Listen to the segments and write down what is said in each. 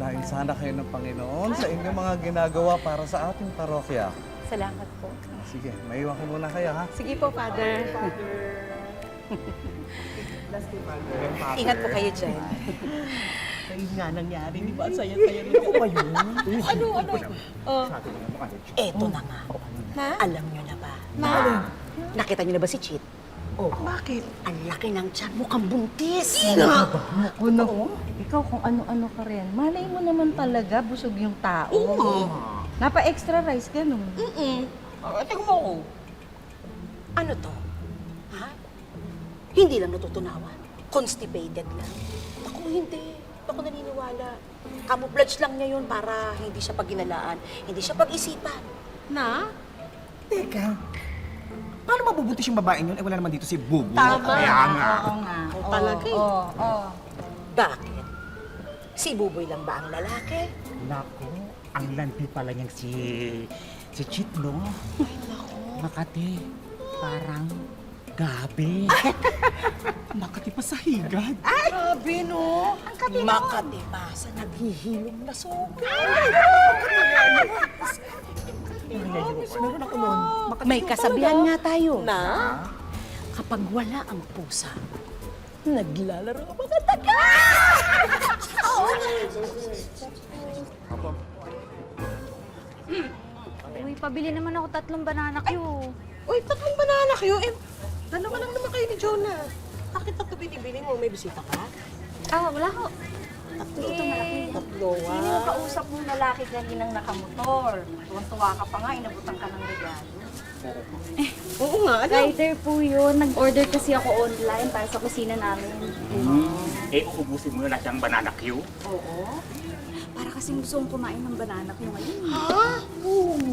Pagpalain sana kayo ng Panginoon sa inyong mga ginagawa para sa ating parokya. Salamat po. Sige, maiwan ko muna kayo, ha? Sige po, Father. Ingat po kayo dyan. Ayun nga nangyari, di ba? Saya-saya rin ako ba yun? Ano? Oh. Eto na nga. Na? Alam nyo na ba? Na? Nakita nyo na ba si Chit? Oh. Bakit? Ang laki ng tiyan, mukhang buntis. Naku, naku. Ikaw kung ano-ano ka rin. Malay mo naman talaga, busog yung tao. Napa-extra rice ka nung. Tingnan mo ako. Ano to? Ha? Hindi lang natutunawan. Constipated lang. Ako hindi. Ako naniniwala. Camouflage lang niya yun para hindi siya paginalaan, hindi siya pag-isipan. Na? Teka, paano mabubuntis yung babaeng yun? Eh, wala naman dito si Bubu. Tama. Kaya nga. Oo nga. Oo, talaga eh. Oo. Bakit? Si Buboy lang ba ang lalaki? Nako, ang landi pala niyang si Chit, no? Ay, naku. Makati, parang gabi. Makati pa sa higad. Grabe, no? Makati pa sa naghihilom na suga. Meron ako nun. May kasabihan nga tayo. Na? Kapag wala ang pusa, naglalaro ang mga daga! Uy, pabili naman ako 3 banana Q. Uy, 3 banana kayo. Eh, dalawa lang naman kayo ni Jonah. Bakit 3 binibili mo? May bisita ka? Ah, wala ko. Ito malaki. 3, Sino yung kausap mong lalaki kaninang nakamotor? Tuwang-tuwa ka pa nga, inabutan ka ng regalo. Oo nga, ano? Rider po yun. Nag-order kasi ako online para sa kusina namin. Eh, uubusin mo na lahat ng banana Q. Oo. Para kasing gusto kong kumain ng banana Q ngayon. Ha?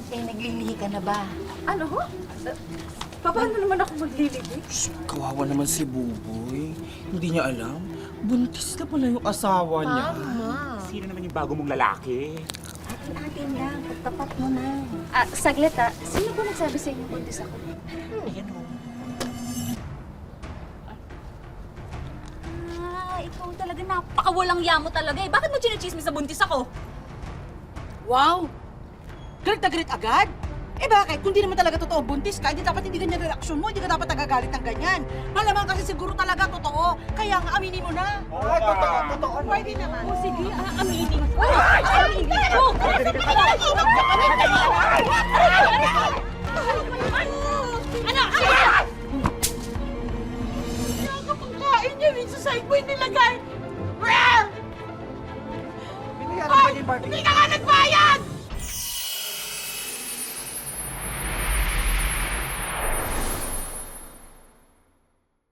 Eh, naglilihi ka na ba? Ano ho? Paano naman ako maglilibig? Kawawa naman si Buboy. Hindi niya alam. Buntis na pala yung asawa niya. Sino naman yung bago mong lalaki? Atin lang, pagtapat mo na. Ah, saglit ah. Sino po nagsabi sa inyo buntis ako? Ah, ikaw talaga napakawalang yamo talaga eh. Bakit mo chinichismis sa buntis ako? Wow! Galit na galit agad? Eh bakit? Kung di naman talaga totoo buntis ka, hindi dapat hindi ganyan reaksyon mo, hindi ka dapat nagagalit ng ganyan. Malamang kasi siguro talaga totoo. Kaya nga aminin mo na. Oo, totoo. Pwede naman. O sige, aminin ko. Aminin ko! Ano? Nakakapagkain niya, minsan sa side nilagay. Binayaran pa niya yung party. Hindi ka nga nagbayad!